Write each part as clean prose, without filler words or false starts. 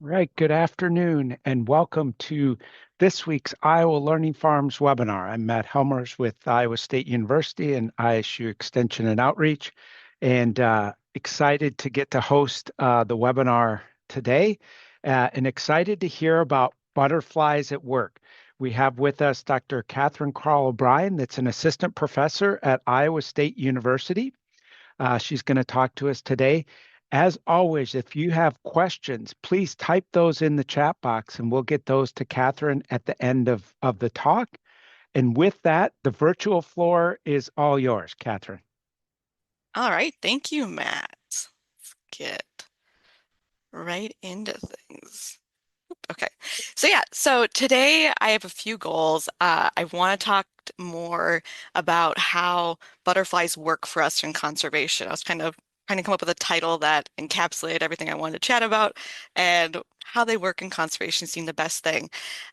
Right, good afternoon and welcome to this week's Iowa Learning Farms webinar. I'm Matt Helmers with Iowa State University and ISU Extension and Outreach, and excited to get to host the webinar today, and excited to hear about butterflies at work. We have with us Dr. Catherine Carl O'Brien, that's an assistant professor at Iowa State University. She's going to talk to us today. As always, if you have questions, please type those in the chat box and we'll get those to Catherine at the end of the talk. And with that, the virtual floor is all yours, Catherine. All right, thank you, Matt. Let's get right into things. Okay, so today I have a few goals. I want to talk more about how butterflies work for us in conservation. I was kind of trying to come up with a title that encapsulated everything I wanted to chat about, and how they work in conservation seemed the best thing.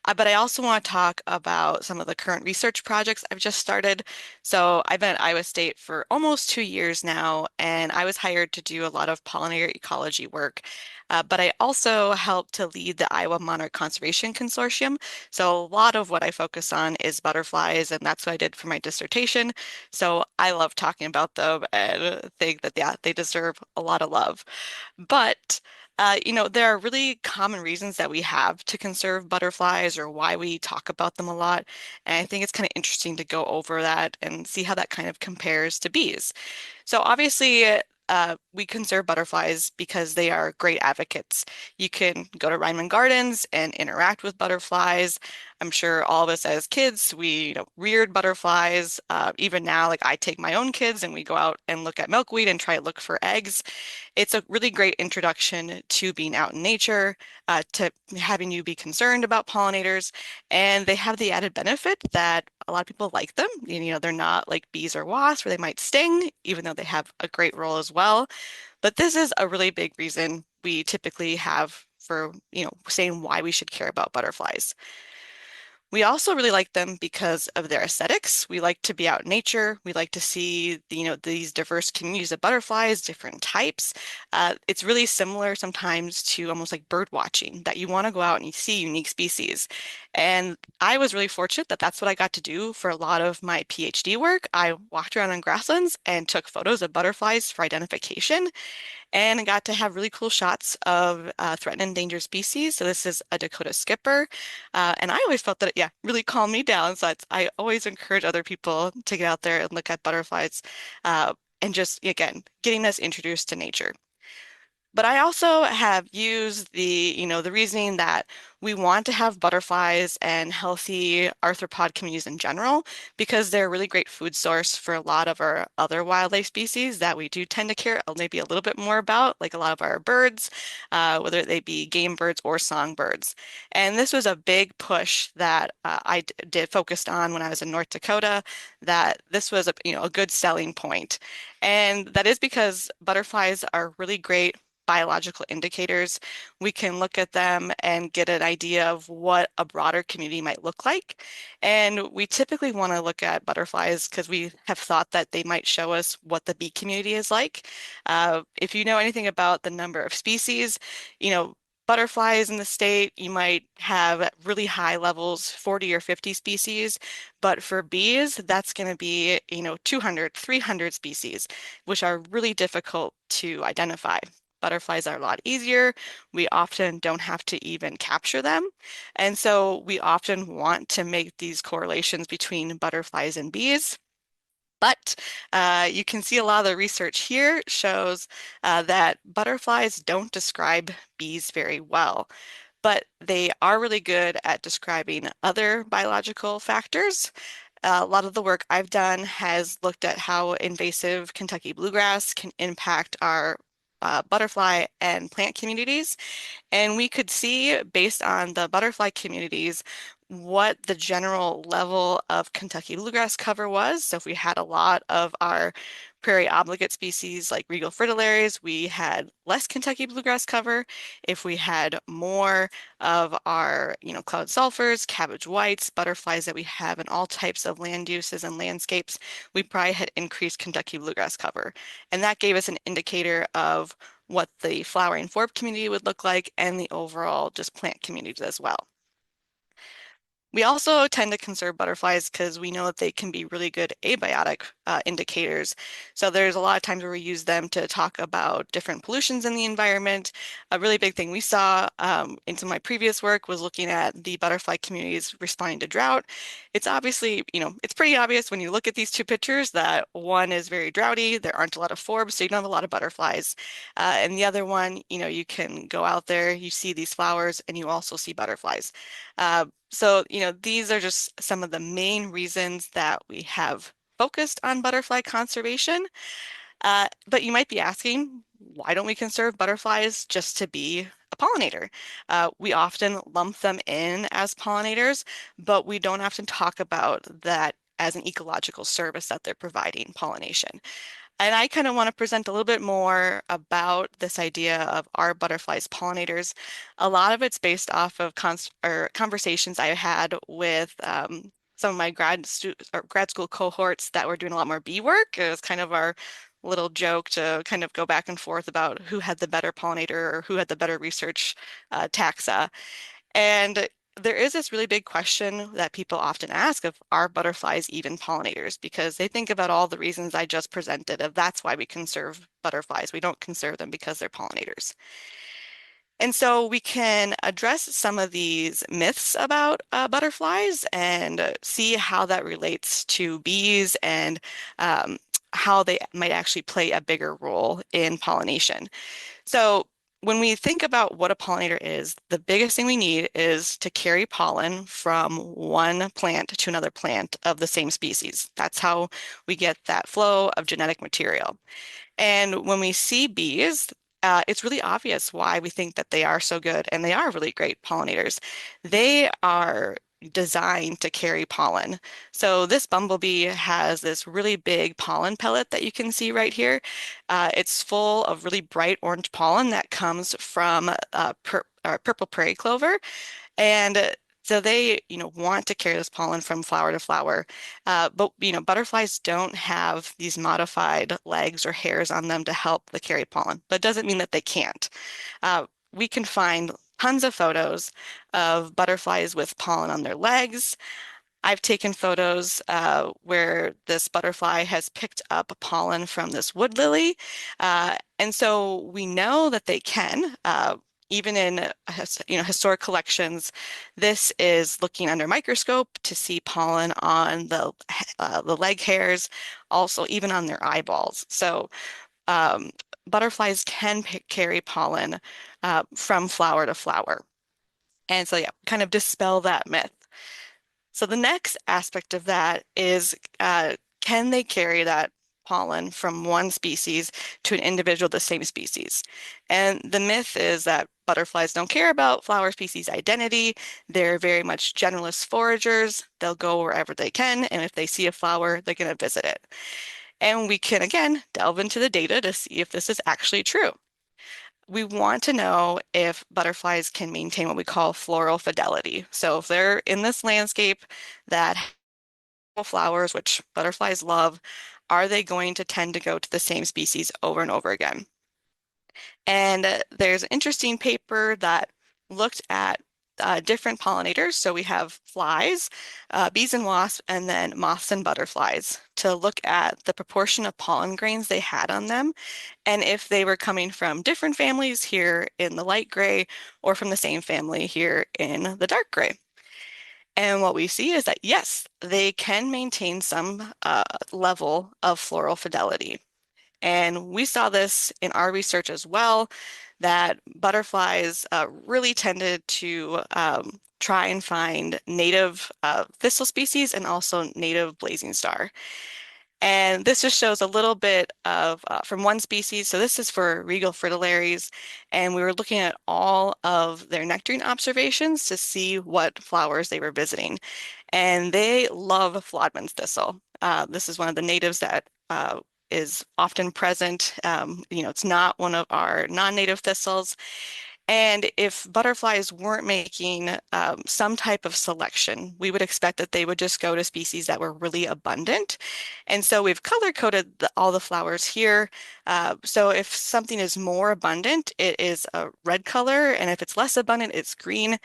But I also want to talk about some of the current research projects I've just started. So I've been at Iowa State for almost 2 years now, and I was hired to do a lot of pollinator ecology work. But I also help to lead the Iowa Monarch Conservation Consortium. So a lot of what I focus on is butterflies, and that's what I did for my dissertation. So I love talking about them and think that, yeah, they deserve a lot of love. But there are really common reasons that we have to conserve butterflies or why we talk about them a lot. And I think it's kind of interesting to go over that and see how that kind of compares to bees. So obviously, we conserve butterflies because they are great advocates. You can go to Ryman Gardens and interact with butterflies. I'm sure all of us as kids, we reared butterflies. Even now, like I take my own kids and we go out and look at milkweed and try to look for eggs. It's a really great introduction to being out in nature, to having you be concerned about pollinators, and they have the added benefit that a lot of people like them. They're not like bees or wasps where they might sting, even though they have a great role as well. But this is a really big reason we typically have for, saying why we should care about butterflies. We also really like them because of their aesthetics. We like to be out in nature. We like to see, these diverse communities of butterflies, different types. It's really similar sometimes to almost like bird watching, that you want to go out and you see unique species. And I was really fortunate that that's what I got to do for a lot of my PhD work. I walked around on grasslands and took photos of butterflies for identification, and I got to have really cool shots of threatened and endangered species. So this is a Dakota skipper, and I always felt that it, yeah, really calmed me down. So I always encourage other people to get out there and look at butterflies, and just again getting us introduced to nature. But I also have used the reasoning that we want to have butterflies and healthy arthropod communities in general because they're a really great food source for a lot of our other wildlife species that we do tend to care maybe a little bit more about, like a lot of our birds, whether they be game birds or songbirds. And this was a big push that did focused on when I was in North Dakota, that this was a good selling point. And that is because butterflies are really great biological indicators. We can look at them and get an idea of what a broader community might look like. And we typically want to look at butterflies because we have thought that they might show us what the bee community is like. If you know anything about the number of species, you know, butterflies in the state, you might have really high levels, 40 or 50 species. But for bees, that's going to be, 200, 300 species, which are really difficult to identify. Butterflies are a lot easier. We often don't have to even capture them. And so we often want to make these correlations between butterflies and bees. But you can see a lot of the research here shows that butterflies don't describe bees very well, but they are really good at describing other biological factors. A lot of the work I've done has looked at how invasive Kentucky bluegrass can impact our butterfly and plant communities. And we could see, based on the butterfly communities, what the general level of Kentucky bluegrass cover was. So if we had a lot of our prairie obligate species like regal fritillaries, we had less Kentucky bluegrass cover. If we had more of our, cloud sulfurs, cabbage whites, butterflies that we have in all types of land uses and landscapes, we probably had increased Kentucky bluegrass cover. And that gave us an indicator of what the flowering forb community would look like and the overall just plant communities as well. We also tend to conserve butterflies because we know that they can be really good abiotic indicators. So there's a lot of times where we use them to talk about different pollutions in the environment. A really big thing we saw in some of my previous work was looking at the butterfly communities responding to drought. It's obviously, it's pretty obvious when you look at these two pictures that one is very droughty, there aren't a lot of forbs, so you don't have a lot of butterflies. And the other one, you can go out there, you see these flowers, and you also see butterflies. So, these are just some of the main reasons that we have focused on butterfly conservation. But you might be asking, why don't we conserve butterflies just to be a pollinator? We often lump them in as pollinators, but we don't often talk about that as an ecological service that they're providing pollination. And I kind of want to present a little bit more about this idea of are butterflies pollinators. A lot of it's based off of conversations I had with some of my grad school cohorts that were doing a lot more bee work. It was kind of our little joke to kind of go back and forth about who had the better pollinator or who had the better research taxa. And there is this really big question that people often ask of, are butterflies even pollinators? Because they think about all the reasons I just presented of that's why we conserve butterflies. We don't conserve them because they're pollinators. And so we can address some of these myths about butterflies and see how that relates to bees and how they might actually play a bigger role in pollination. So when we think about what a pollinator is, the biggest thing we need is to carry pollen from one plant to another plant of the same species. That's how we get that flow of genetic material. And when we see bees, it's really obvious why we think that they are so good, and they are really great pollinators. They are designed to carry pollen. So this bumblebee has this really big pollen pellet that you can see right here. It's full of really bright orange pollen that comes from purple prairie clover. And so they, want to carry this pollen from flower to flower. But, butterflies don't have these modified legs or hairs on them to help the carry pollen, but it doesn't mean that they can't. We can find tons of photos of butterflies with pollen on their legs. I've taken photos where this butterfly has picked up pollen from this wood lily. And so we know that they can. Even in historic collections, this is looking under microscope to see pollen on the leg hairs, also even on their eyeballs. So butterflies can carry pollen from flower to flower. And so yeah, kind of dispel that myth. So the next aspect of that is, can they carry that pollen from one species to an individual of the same species? And the myth is that butterflies don't care about flower species identity. They're very much generalist foragers. They'll go wherever they can, and if they see a flower, they're going to visit it. And we can, again, delve into the data to see if this is actually true. We want to know if butterflies can maintain what we call floral fidelity. So if they're in this landscape that have flowers, which butterflies love, are they going to tend to go to the same species over and over again? And there's an interesting paper that looked at different pollinators. So we have flies, bees and wasps, and then moths and butterflies to look at the proportion of pollen grains they had on them and if they were coming from different families here in the light gray or from the same family here in the dark gray. And what we see is that, yes, they can maintain some level of floral fidelity. And we saw this in our research as well, that butterflies really tended to try and find native thistle species and also native blazing star. And this just shows a little bit of from one species. So this is for regal fritillaries. And we were looking at all of their nectarine observations to see what flowers they were visiting. And they love Flodman's thistle. This is one of the natives that is often present. It's not one of our non-native thistles. And if butterflies weren't making some type of selection, we would expect that they would just go to species that were really abundant. And so we've color coded all the flowers here. So if something is more abundant, it is a red color, and if it's less abundant, it's green.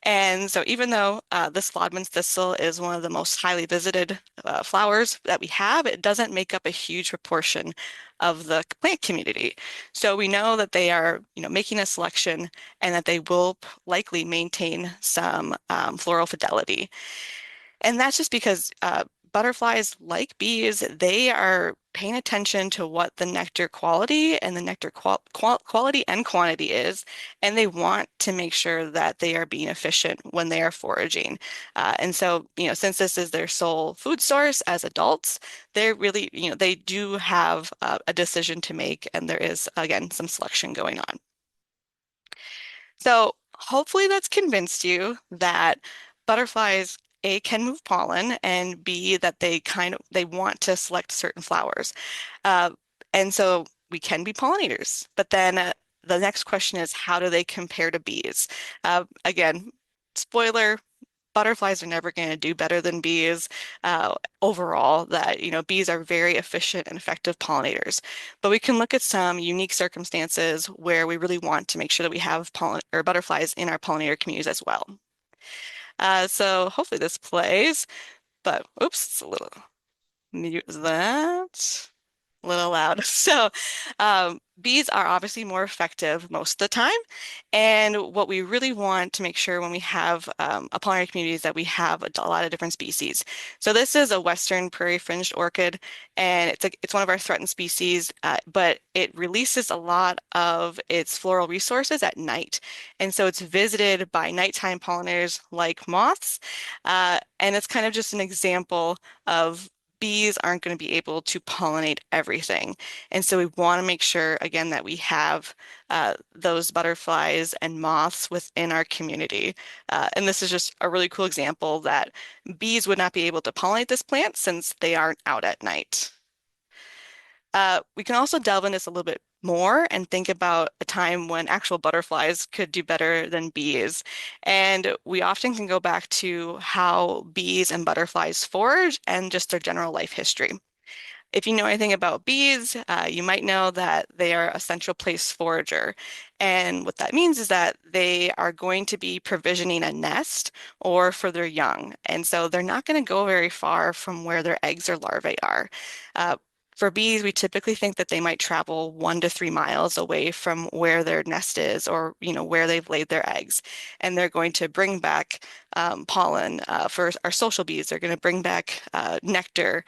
And so even though this Flodman's thistle is one of the most highly visited flowers that we have, it doesn't make up a huge proportion of the plant community. So we know that they are, making a selection and that they will likely maintain some floral fidelity. And that's just because butterflies, like bees, they are paying attention to what the nectar quality and the nectar quality and quantity is, and they want to make sure that they are being efficient when they are foraging. And so, since this is their sole food source as adults, they're really, they do have a decision to make, and there is, again, some selection going on. So hopefully that's convinced you that butterflies, A, can move pollen, and B, that they want to select certain flowers. Uh, and so we can be pollinators. But then the next question is, how do they compare to bees? Again, spoiler, butterflies are never going to do better than bees overall, that bees are very efficient and effective pollinators. But we can look at some unique circumstances where we really want to make sure that we have pollen or butterflies in our pollinator communities as well. So hopefully this plays, but oops, it's a little mute that a little loud. So bees are obviously more effective most of the time. And what we really want to make sure when we have a pollinator community is that we have a lot of different species. So this is a Western prairie fringed orchid, and it's one of our threatened species, but it releases a lot of its floral resources at night. And so it's visited by nighttime pollinators like moths. And it's kind of just an example of bees aren't going to be able to pollinate everything. And so we want to make sure, again, that we have those butterflies and moths within our community. And this is just a really cool example that bees would not be able to pollinate this plant since they aren't out at night. We can also delve into this a little bit more and think about a time when actual butterflies could do better than bees. And we often can go back to how bees and butterflies forage and just their general life history. If you know anything about bees, you might know that they are a central place forager. And what that means is that they are going to be provisioning a nest or for their young. And so they're not going to go very far from where their eggs or larvae are. For bees, we typically think that they might travel 1 to 3 miles away from where their nest is, or where they've laid their eggs, and they're going to bring back pollen. For our social bees, they're going to bring back nectar,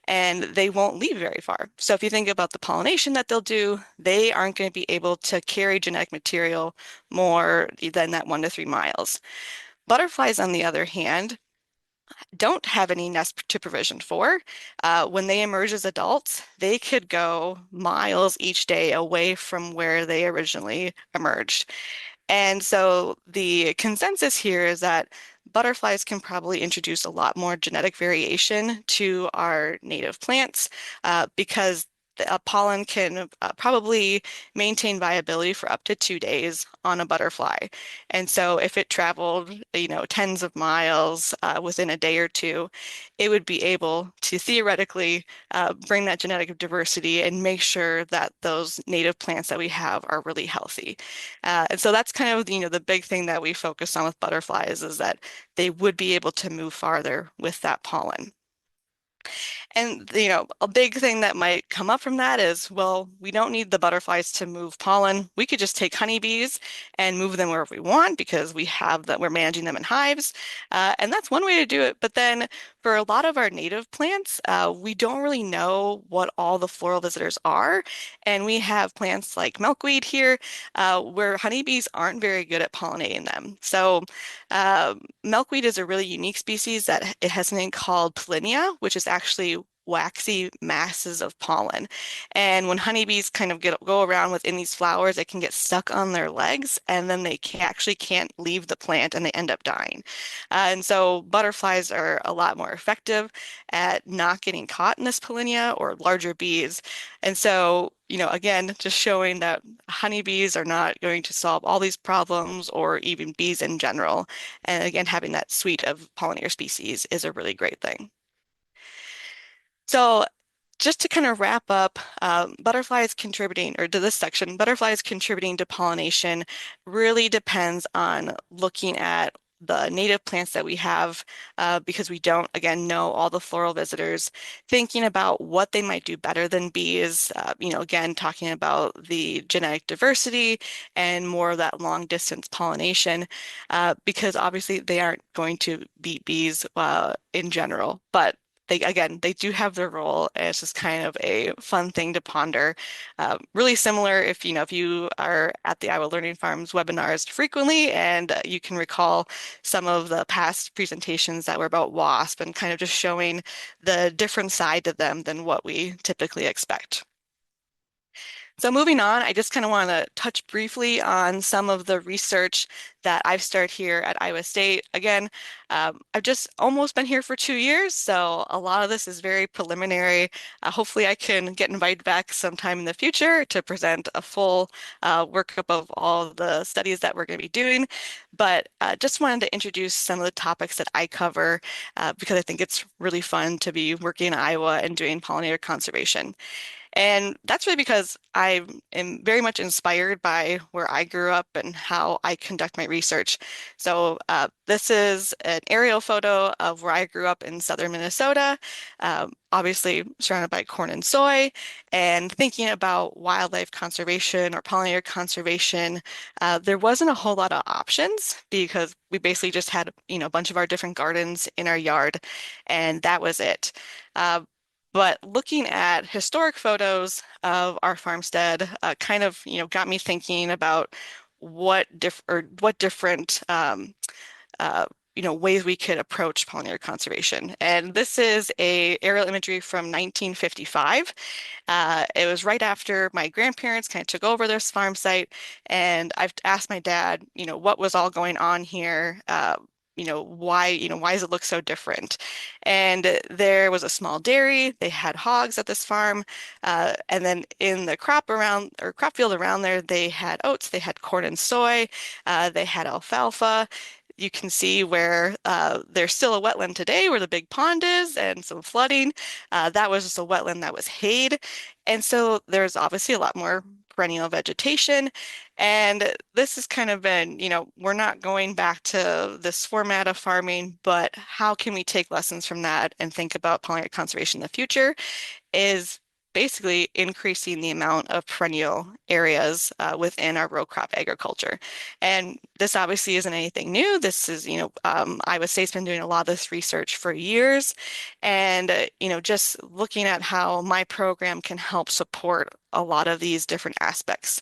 and they won't leave very far. So if you think about the pollination that they'll do, they aren't going to be able to carry genetic material more than that 1 to 3 miles. Butterflies, on the other hand, don't have any nest to provision for. When they emerge as adults, they could go miles each day away from where they originally emerged. And so the consensus here is that butterflies can probably introduce a lot more genetic variation to our native plants because the pollen can probably maintain viability for up to 2 days on a butterfly. And so if it traveled, tens of miles within a day or two, it would be able to theoretically bring that genetic diversity and make sure that those native plants that we have are really healthy. And so that's kind of, the big thing that we focus on with butterflies is that they would be able to move farther with that pollen. And, a big thing that might come up from that is, well, we don't need the butterflies to move pollen. We could just take honeybees and move them wherever we want because we're managing them in hives. And that's one way to do it. But then for a lot of our native plants, we don't really know what all the floral visitors are. And we have plants like milkweed here, where honeybees aren't very good at pollinating them. So milkweed is a really unique species that it has something called pollinia, which is actually waxy masses of pollen. And when honeybees kind of go around within these flowers, it can get stuck on their legs, and then they actually can't leave the plant and they end up dying. And so butterflies are a lot more effective at not getting caught in this pollinia or larger bees. And so, again, just showing that honeybees are not going to solve all these problems or even bees in general. And again, having that suite of pollinator species is a really great thing. So just to kind of wrap up, butterflies contributing, or to this section, butterflies contributing to pollination really depends on looking at the native plants that we have because we don't, again, know all the floral visitors, thinking about what they might do better than bees, again, talking about the genetic diversity and more of that long distance pollination because obviously they aren't going to beat bees in general, but they do have their role, and it's just kind of a fun thing to ponder. Really similar if you are at the Iowa Learning Farms webinars frequently, and you can recall some of the past presentations that were about WASP and kind of just showing the different side to them than what we typically expect. So moving on, I just kind of want to touch briefly on some of the research that I've started here at Iowa State. Again, I've just almost been here for 2 years, so a lot of this is very preliminary. Hopefully I can get invited back sometime in the future to present a full workup of all of the studies that we're going to be doing. But just wanted to introduce some of the topics that I cover because I think it's really fun to be working in Iowa and doing pollinator conservation. And that's really because I am very much inspired by where I grew up and how I conduct my research. So this is an aerial photo of where I grew up in southern Minnesota, obviously surrounded by corn and soy, and thinking about wildlife conservation or pollinator conservation, there wasn't a whole lot of options because we basically just had, a bunch of our different gardens in our yard, and that was it. Uh, but looking at historic photos of our farmstead kind of, got me thinking about what different uh, ways we could approach pollinator conservation. And this is a aerial imagery from 1955. It was right after my grandparents kind of took over this farm site, and I've asked my dad, what was all going on here? Why does it look so different? And there was a small dairy. They had hogs at this farm, and then in the crop field around there, they had oats, they had corn and soy, they had alfalfa. You can see where there's still a wetland today where the big pond is and some flooding. That was just a wetland that was hayed. And so there's obviously a lot more perennial vegetation. And this has kind of been, we're not going back to this format of farming, but how can we take lessons from that and think about pollinator conservation in the future? Is basically increasing the amount of perennial areas within our row crop agriculture. And this obviously isn't anything new. This is, Iowa State's been doing a lot of this research for years. And, just looking at how my program can help support a lot of these different aspects.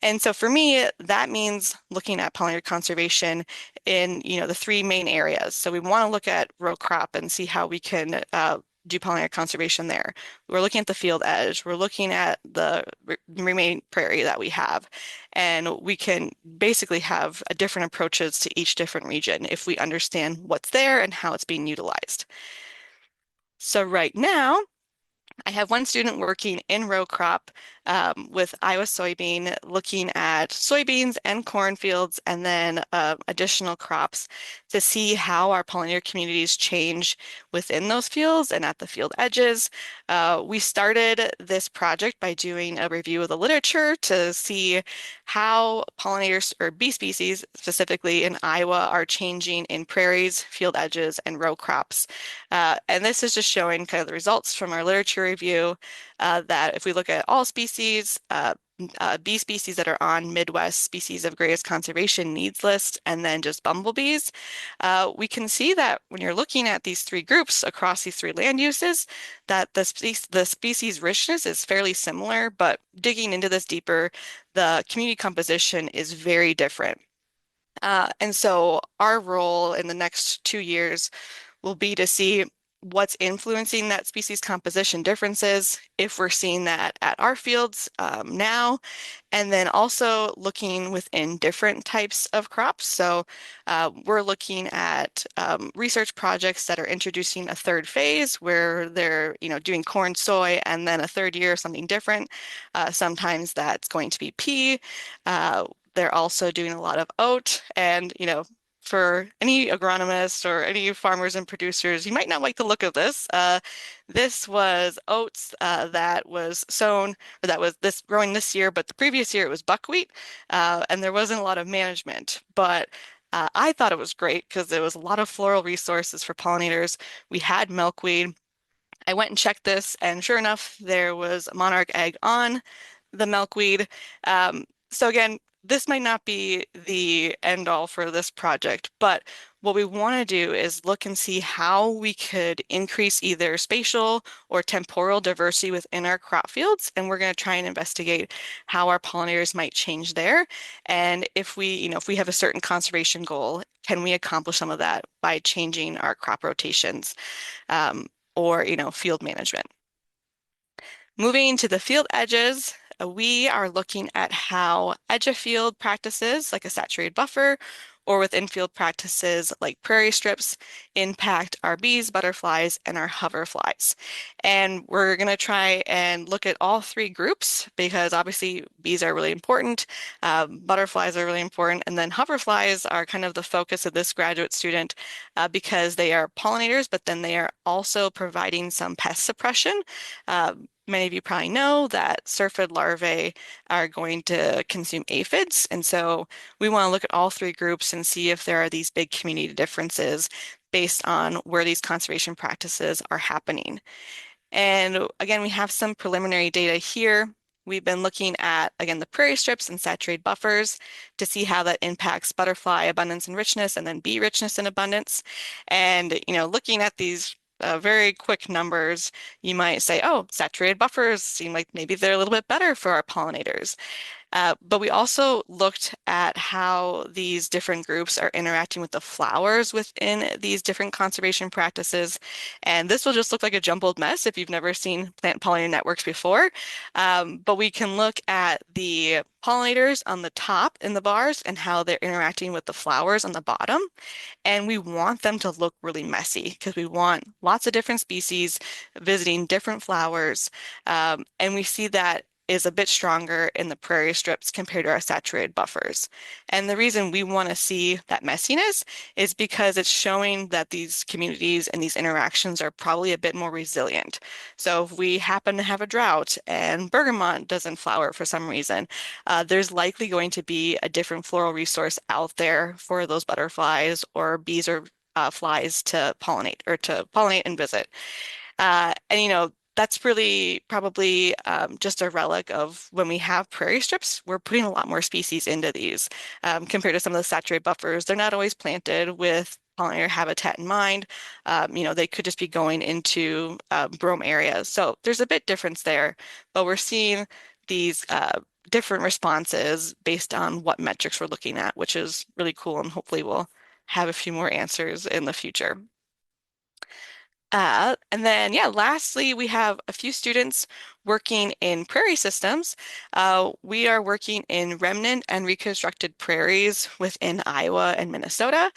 And so for me, that means looking at pollinator conservation in, the three main areas. So we want to look at row crop and see how we can do pollinator conservation there. We're looking at the field edge. We're looking at the remaining prairie that we have. And we can basically have different approaches to each different region if we understand what's there and how it's being utilized. So right now, I have one student working in row crop with Iowa soybean, looking at soybeans and cornfields, and then additional crops to see how our pollinator communities change within those fields and at the field edges. We started this project by doing a review of the literature to see how pollinators or bee species specifically in Iowa are changing in prairies, field edges, and row crops. And this is just showing kind of the results from our literature review that if we look at all species, bee species that are on Midwest Species of Greatest Conservation Needs list, and then just bumblebees, we can see that when you're looking at these three groups across these three land uses, that the species richness is fairly similar, but digging into this deeper, the community composition is very different. And so our role in the next 2 years will be to see what's influencing that species composition differences, if we're seeing that at our fields now, and then also looking within different types of crops. So we're looking at research projects that are introducing a third phase where they're, doing corn, soy, and then a third year something different. Sometimes that's going to be pea. They're also doing a lot of oat, and for any agronomists or any farmers and producers, you might not like the look of this. This was oats that was sown, or that was this growing this year, but the previous year it was buckwheat, and there wasn't a lot of management. But I thought it was great because there was a lot of floral resources for pollinators. We had milkweed. I went and checked this, and sure enough, there was a monarch egg on the milkweed. So again, this might not be the end all for this project, but what we want to do is look and see how we could increase either spatial or temporal diversity within our crop fields. And we're going to try and investigate how our pollinators might change there. And if we have a certain conservation goal, can we accomplish some of that by changing our crop rotations? Or field management. Moving to the field edges, we are looking at how edge of field practices like a saturated buffer or with infield practices like prairie strips impact our bees, butterflies, and our hoverflies. And we're going to try and look at all three groups because obviously bees are really important, butterflies are really important, and then hoverflies are kind of the focus of this graduate student because they are pollinators, but then they are also providing some pest suppression. Many of you probably know that syrphid larvae are going to consume aphids. And so we want to look at all three groups and see if there are these big community differences based on where these conservation practices are happening. And again, we have some preliminary data here. We've been looking at, again, the prairie strips and saturated buffers to see how that impacts butterfly abundance and richness and then bee richness and abundance. And, looking at these very quick numbers, you might say, oh, saturated buffers seem like maybe they're a little bit better for our pollinators. But we also looked at how these different groups are interacting with the flowers within these different conservation practices. And this will just look like a jumbled mess if you've never seen plant pollinator networks before. But we can look at the pollinators on the top in the bars and how they're interacting with the flowers on the bottom. And we want them to look really messy because we want lots of different species visiting different flowers. And we see that is a bit stronger in the prairie strips compared to our saturated buffers. And the reason we want to see that messiness is because it's showing that these communities and these interactions are probably a bit more resilient. So if we happen to have a drought and bergamot doesn't flower for some reason, there's likely going to be a different floral resource out there for those butterflies or bees or flies to pollinate and visit. And that's really probably just a relic of when we have prairie strips, we're putting a lot more species into these compared to some of the saturated buffers. They're not always planted with pollinator habitat in mind. They could just be going into brome areas. So there's a bit difference there, but we're seeing these different responses based on what metrics we're looking at, which is really cool, and hopefully we'll have a few more answers in the future. And then, yeah, lastly, we have a few students working in prairie systems. We are working in remnant and reconstructed prairies within Iowa and Minnesota.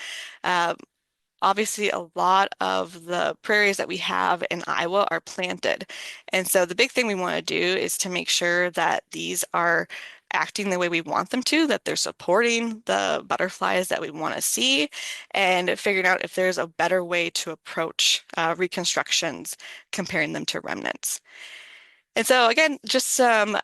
Obviously, a lot of the prairies that we have in Iowa are planted. And so the big thing we want to do is to make sure that these are acting the way we want them to, that they're supporting the butterflies that we want to see, and figuring out if there's a better way to approach reconstructions, comparing them to remnants. And so again, just some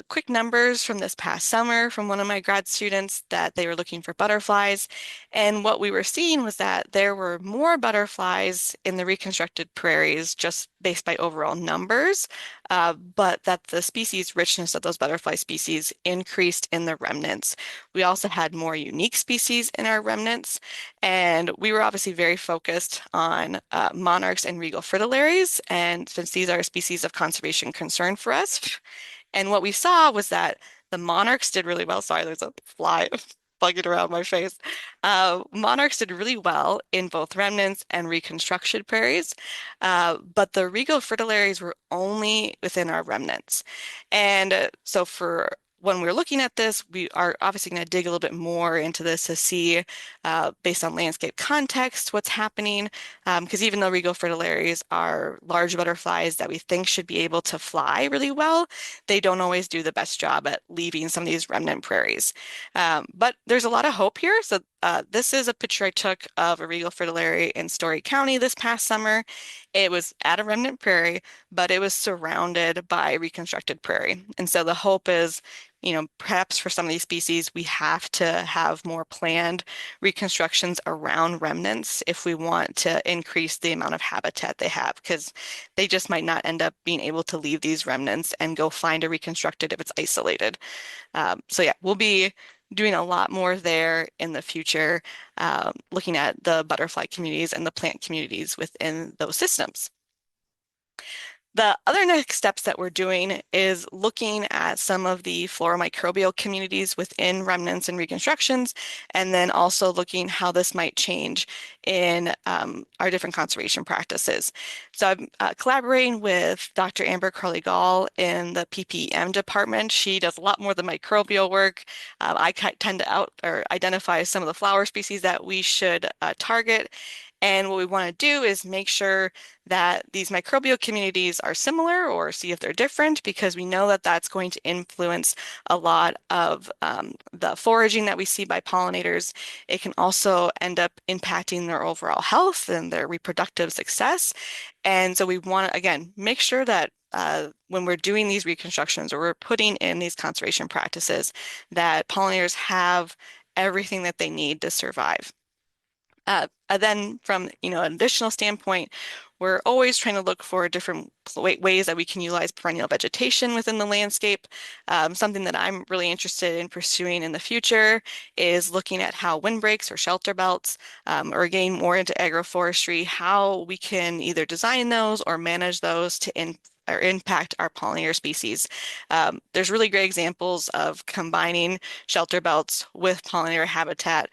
quick numbers from this past summer from one of my grad students that they were looking for butterflies. And what we were seeing was that there were more butterflies in the reconstructed prairies just based by overall numbers, but that the species richness of those butterfly species increased in the remnants. We also had more unique species in our remnants, and we were obviously very focused on monarchs and regal fritillaries, and since these are species of conservation concern for us. And what we saw was that the monarchs did really well. Sorry, there's a fly bugging around my face. Monarchs did really well in both remnants and reconstructed prairies, but the regal fritillaries were only within our remnants. And so for when we're looking at this, we are obviously going to dig a little bit more into this to see, based on landscape context, what's happening. Because even though regal fritillaries are large butterflies that we think should be able to fly really well, they don't always do the best job at leaving some of these remnant prairies. But there's a lot of hope here. So this is a picture I took of a regal fritillary in Story County this past summer. It was at a remnant prairie, but it was surrounded by reconstructed prairie. And so the hope is, perhaps for some of these species, we have to have more planned reconstructions around remnants if we want to increase the amount of habitat they have, because they just might not end up being able to leave these remnants and go find a reconstructed if it's isolated. So yeah, we'll be doing a lot more there in the future, looking at the butterfly communities and the plant communities within those systems. The other next steps that we're doing is looking at some of the floromicrobial communities within remnants and reconstructions, and then also looking how this might change in our different conservation practices. So I'm collaborating with Dr. Amber Crowley-Gall in the PPM department. She does a lot more of the microbial work. I tend to identify some of the flower species that we should target. And what we want to do is make sure that these microbial communities are similar or see if they're different, because we know that that's going to influence a lot of the foraging that we see by pollinators. It can also end up impacting their overall health and their reproductive success. And so we want to, again, make sure that when we're doing these reconstructions or we're putting in these conservation practices, that pollinators have everything that they need to survive. Then from, an additional standpoint, we're always trying to look for different ways that we can utilize perennial vegetation within the landscape. Something that I'm really interested in pursuing in the future is looking at how windbreaks or shelter belts, or getting more into agroforestry, how we can either design those or manage those to impact our pollinator species. There's really great examples of combining shelter belts with pollinator habitat.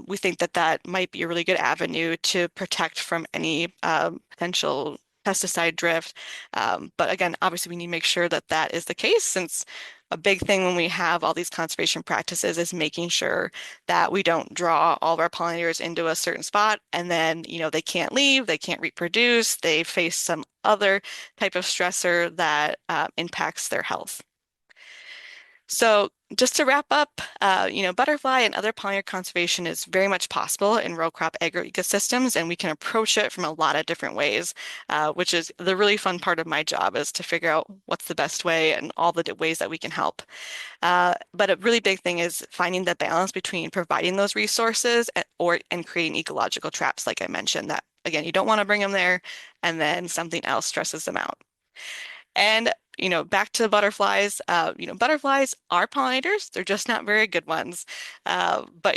We think that that might be a really good avenue to protect from any potential pesticide drift. But again, obviously we need to make sure that that is the case, since a big thing when we have all these conservation practices is making sure that we don't draw all of our pollinators into a certain spot and then, they can't leave, they can't reproduce, they face some other type of stressor that impacts their health. So just to wrap up, butterfly and other pollinator conservation is very much possible in row crop agroecosystems, and we can approach it from a lot of different ways, which is the really fun part of my job, is to figure out what's the best way and all the ways that we can help. But a really big thing is finding the balance between providing those resources and creating ecological traps, like I mentioned, that again, you don't want to bring them there and then something else stresses them out. And back to butterflies. Butterflies are pollinators. They're just not very good ones. But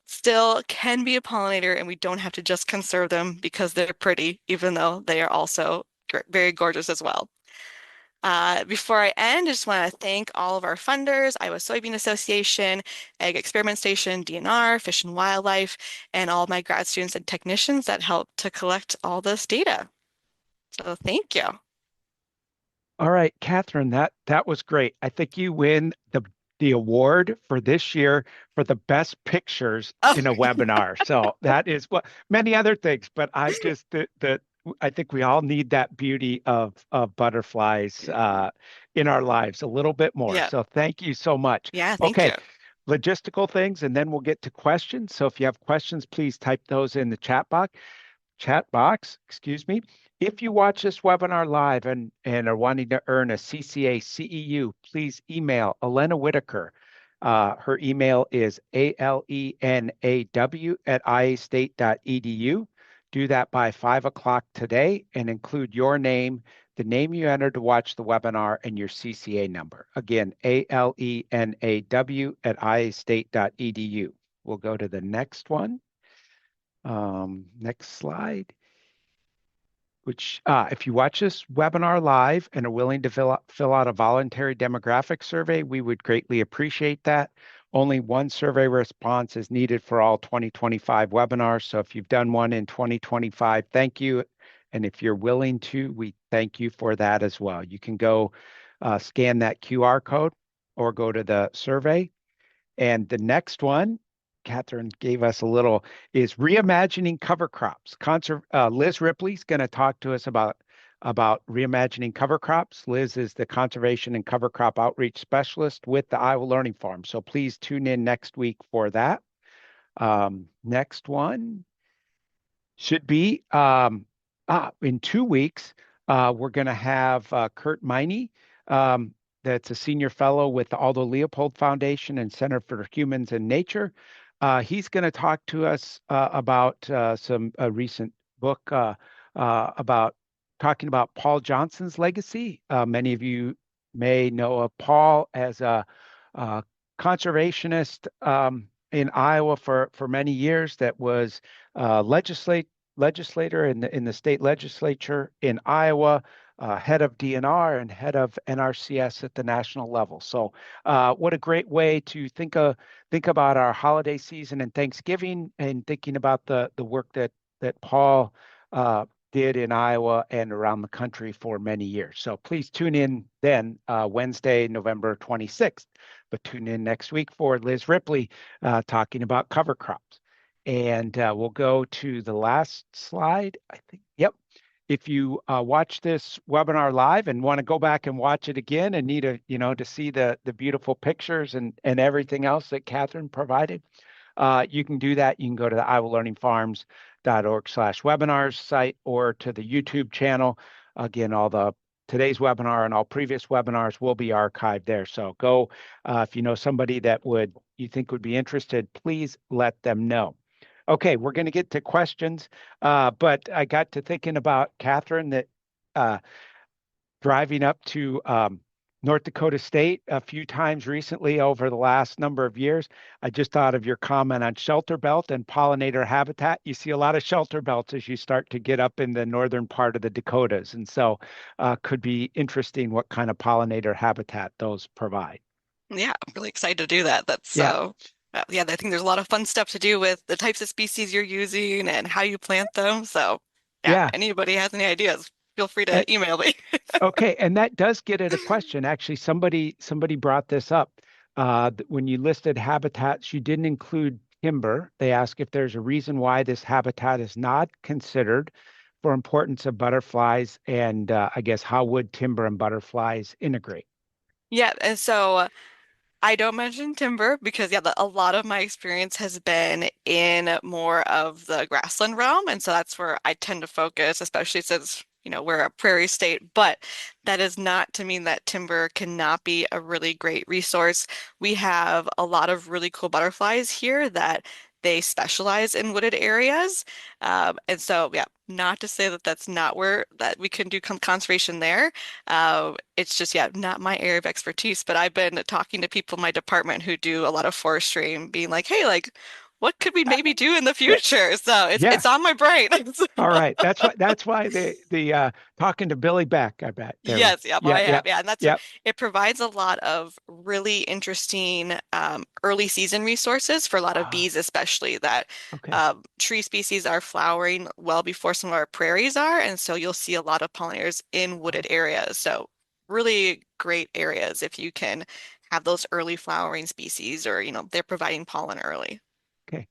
still can be a pollinator, and we don't have to just conserve them because they're pretty, even though they are also very gorgeous as well. Before I end, I just want to thank all of our funders, Iowa Soybean Association, Ag Experiment Station, DNR, Fish and Wildlife, and all my grad students and technicians that helped to collect all this data. So thank you. All right, Catherine, that was great. I think you win the award for this year for the best pictures Oh, in a webinar. So that is what many other things, but I just I think we all need that beauty of butterflies in our lives a little bit more. yeah. So thank you so much. Yeah, thank Okay, you. logistical things, and then we'll get to questions. So if you have questions, please type those in the chat box, excuse me. If you watch this webinar live and are wanting to earn a CCA CEU, please email Elena Whitaker. Her email is alenaw@iastate.edu. Do that by 5 o'clock today and include your name, the name you entered to watch the webinar, and your CCA number. Again, alenaw@iastate.edu. We'll go to the next one. Next slide. Which, if you watch this webinar live and are willing to fill out a voluntary demographic survey, we would greatly appreciate that. Only one survey response is needed for all 2025 webinars. So if you've done one in 2025, thank you. And if you're willing to, we thank you for that as well. You can go scan that QR code or go to the survey. And the next one, Catherine gave us a little, is reimagining cover crops. Liz Ripley's going to talk to us about reimagining cover crops. Liz is the conservation and cover crop outreach specialist with the Iowa Learning Farm. So please tune in next week for that. Next one should be in 2 weeks. We're going to have Kurt Miney. That's a senior fellow with the Aldo Leopold Foundation and Center for Humans and Nature. He's going to talk to us about some recent book about talking about Paul Johnson's legacy. Many of you may know of Paul as a conservationist in Iowa for many years that was legislator in the state legislature in Iowa, head of DNR and head of NRCS at the national level. So what a great way to think about our holiday season and Thanksgiving, and thinking about the work that Paul did in Iowa and around the country for many years. So please tune in then Wednesday, November 26th, but tune in next week for Liz Ripley talking about cover crops. And we'll go to the last slide, I think. Yep. If you watch this webinar live and want to go back and watch it again and need to see the beautiful pictures and everything else that Catherine provided, you can do that. You can go to the iowalearningfarms.org/webinars site or to the YouTube channel. Again, today's webinar and all previous webinars will be archived there. So go, if you know somebody that you think would be interested, please let them know. Okay, we're going to get to questions, but I got to thinking about Catherine, that driving up to North Dakota State a few times recently over the last number of years. I just thought of your comment on shelter belt and pollinator habitat. You see a lot of shelter belts as you start to get up in the northern part of the Dakotas. And so could be interesting what kind of pollinator habitat those provide. Yeah, I'm really excited to do that. That's Yeah. so, yeah, I think there's a lot of fun stuff to do with the types of species you're using and how you plant them. So, yeah, Yeah. anybody has any ideas, feel free to email me. Okay, and that does get at a question. Actually, somebody brought this up. When you listed habitats, you didn't include timber. They ask if there's a reason why this habitat is not considered for importance of butterflies, and I guess how would timber and butterflies integrate? Yeah, and so I don't mention timber because, yeah, a lot of my experience has been in more of the grassland realm. And so that's where I tend to focus, especially since, we're a prairie state. But that is not to mean that timber cannot be a really great resource. We have a lot of really cool butterflies here that they specialize in wooded areas. And so, yeah, not to say that that's not where that we can do conservation there. It's just, yeah, not my area of expertise, but I've been talking to people in my department who do a lot of forestry and being like, hey, like, what could we Uh, maybe do in the yeah, future? So yeah. it's on my brain. All right. That's why the talking to Billy Beck, I bet. Yes, yeah, Yeah, I yeah, am. Yeah, and yeah. it provides a lot of really interesting early season resources for a lot of Ah, bees, especially that okay. tree species are flowering well before some of our prairies are, and so you'll see a lot of pollinators in wooded areas. So really great areas if you can have those early flowering species, or they're providing pollen early. Okay.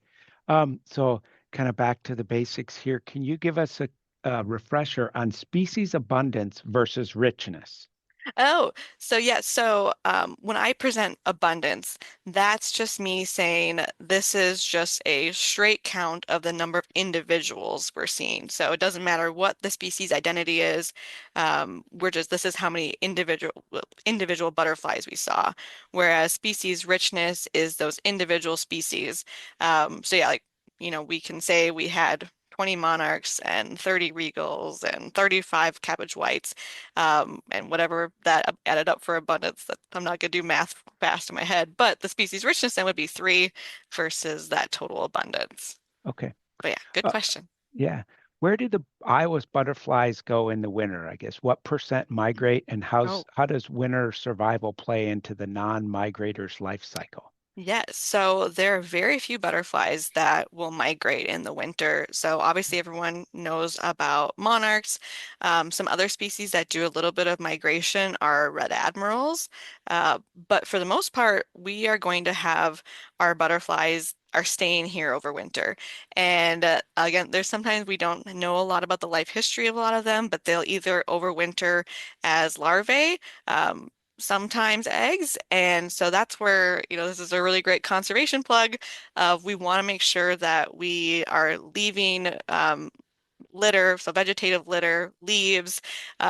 So kind of back to the basics here. Can you give us a refresher on species abundance versus richness? Oh, so yeah, so when I present abundance, that's just me saying this is just a straight count of the number of individuals we're seeing. So it doesn't matter what the species identity is. This is how many individual butterflies we saw. Whereas species richness is those individual species. So yeah, like, we can say we had 20 monarchs and 30 regals and 35 cabbage whites, and whatever that added up for abundance. That I'm not going to do math fast in my head, but the species richness then would be three versus that total abundance. Okay. But yeah, good Uh, question. yeah. Where do the Iowa's butterflies go in the winter, I guess? What percent migrate, and Oh, how does winter survival play into the non-migrator's life cycle? Yes, so there are very few butterflies that will migrate in the winter. So obviously everyone knows about monarchs. Some other species that do a little bit of migration are red admirals. But for the most part, we are going to have our butterflies are staying here over winter. And again, there's sometimes we don't know a lot about the life history of a lot of them, but they'll either overwinter as larvae. Sometimes eggs. And so that's where, this is a really great conservation plug. We want to make sure that we are leaving litter, so vegetative litter, leaves,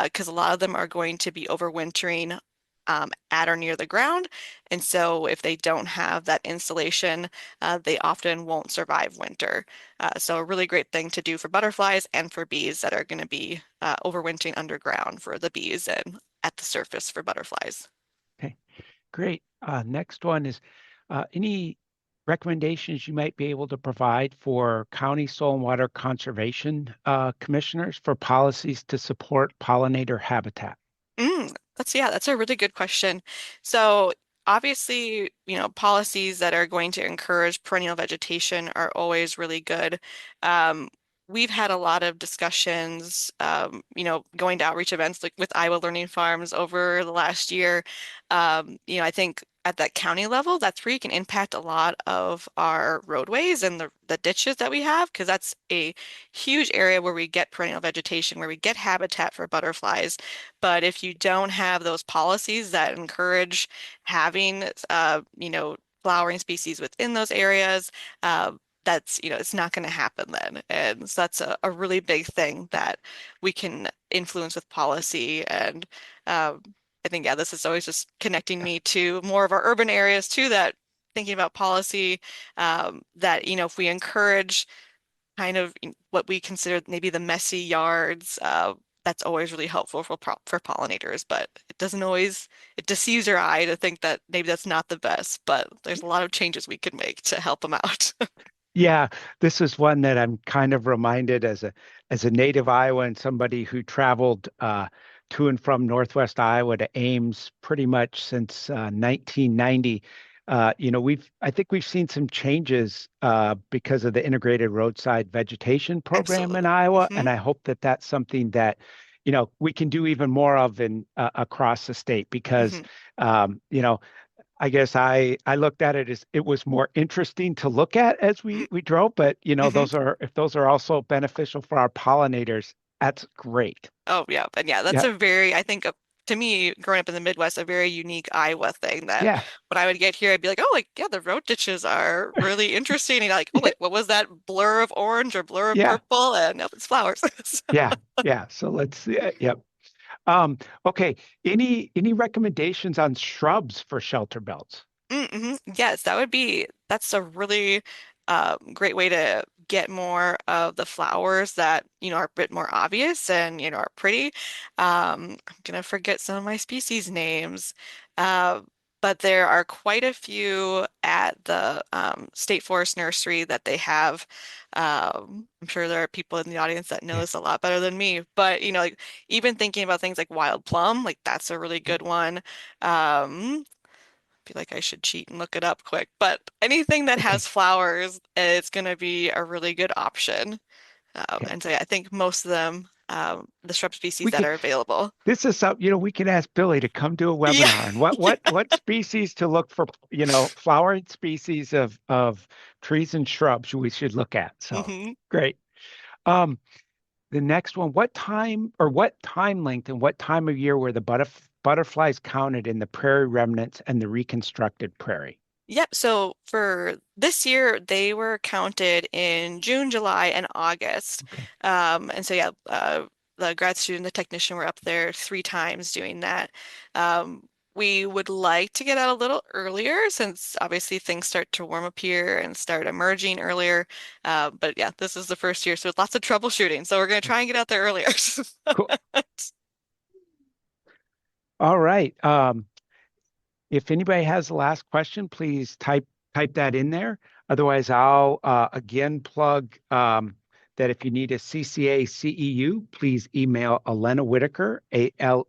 because a lot of them are going to be overwintering at or near the ground. And so if they don't have that insulation, they often won't survive winter. So a really great thing to do for butterflies and for bees that are going to be overwintering underground for the bees and at the surface for butterflies. Okay, great. Next one is any recommendations you might be able to provide for county soil and water conservation commissioners for policies to support pollinator habitat? That's a really good question. So obviously, policies that are going to encourage perennial vegetation are always really good. Um, we've had a lot of discussions, going to outreach events like with Iowa Learning Farms over the last year. I think at that county level, that's where you can impact a lot of our roadways and the ditches that we have, because that's a huge area where we get perennial vegetation, where we get habitat for butterflies. But if you don't have those policies that encourage having, flowering species within those areas, uh, it's not going to happen then. And so that's a really big thing that we can influence with policy. And um, I think, yeah, this is always just connecting me to more of our urban areas too, that thinking about policy, that, if we encourage kind of what we consider maybe the messy yards. That's always really helpful for pollinators, but it doesn't always, it deceives your eye to think that maybe that's not the best, but there's a lot of changes we can make to help them out. Yeah, this is one that I'm kind of reminded as a native Iowan, somebody who traveled to and from Northwest Iowa to Ames pretty much since 1990. I think we've seen some changes because of the integrated roadside vegetation program in Absolutely. Iowa, and Hmm. I hope that that's something that we can do even more of in across the state because Hmm. you know I guess I looked at it as it was more interesting to look at as we drove, but Hmm. those are if those are also beneficial for our pollinators, that's great. Oh, yeah. And yeah, that's Yeah, I think, to me, growing up in the Midwest, a very unique Iowa thing that yeah, when I would get here, I'd be like, oh, like, yeah, the road ditches are really interesting. And like, oh, yeah, like, what was that blur of orange or blur of yeah, purple? And nope, it's flowers. yeah, yeah. So let's yep. Okay. Any recommendations on shrubs for shelter belts? Yes, that's a really great way to get more of the flowers that, are a bit more obvious and, are pretty. I'm gonna forget some of my species names. Uh, but there are quite a few at the State Forest Nursery that they have. I'm sure there are people in the audience that know Yeah. this a lot better than me, but like even thinking about things like wild plum, like that's a really good one. Feel like I should cheat and look it up quick, but anything that Okay. has flowers, it's going to be a really good option. Okay. And so yeah, I think most of them, the shrub species We that can are available. This is something, we can ask Billy to come do a Yeah. webinar and what species to look for, flowering species of trees and shrubs we should look at. So Hmm. great. Um, the next one, what time length and what time of year were the butterflies counted in the prairie remnants and the reconstructed prairie? Yep. So for this year, they were counted in June, July, and August. Okay. And so yeah, the grad student, the technician were up there 3 times doing that. We would like to get out a little earlier since obviously things start to warm up here and start emerging earlier. But yeah, this is the first year, so lots of troubleshooting. So we're going to try and get out there earlier. Cool. All right. If anybody has the last question, please type that in there. Otherwise, I'll again plug that if you need a CCA CEU, please email Elena Whitaker, ALENAW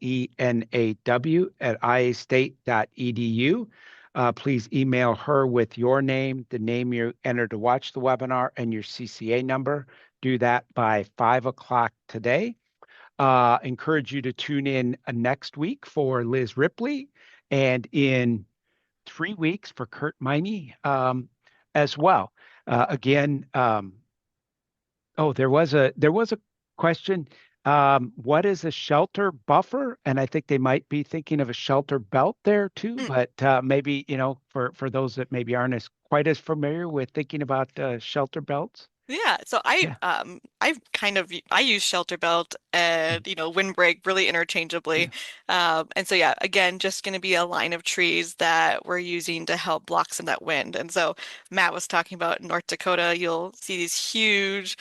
at iastate.edu. please email her with your name, the name you entered to watch the webinar, and your CCA number. Do that by 5 o'clock today. Encourage you to tune in next week for Liz Ripley, and in 3 weeks for Kurt Miney as well. Again, oh, there was a question. What is a shelter buffer? And I think they might be thinking of a shelter belt there too, Mm. but maybe, for those that maybe aren't as quite as familiar with thinking about shelter belts. Yeah, so Yeah. I use shelter belt and windbreak really interchangeably. Yeah. And so yeah, again, just going to be a line of trees that we're using to help block some of that wind. And so Matt was talking about North Dakota, you'll see these huge,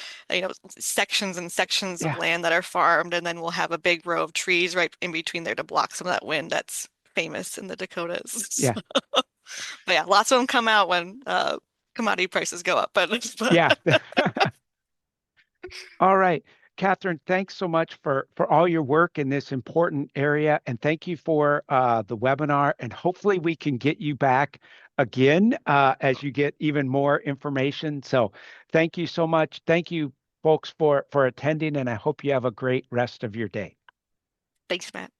sections and sections of Yeah. land that are farmed, and then we'll have a big row of trees right in between there to block some of that wind that's famous in the Dakotas. Yeah. But yeah, lots of them come out when commodity prices go up. But Yeah. All right. Catherine, thanks so much for all your work in this important area. And thank you for the webinar. And hopefully we can get you back again as you get even more information. So thank you so much. Thank you, folks, for attending. And I hope you have a great rest of your day. thanks, Matt.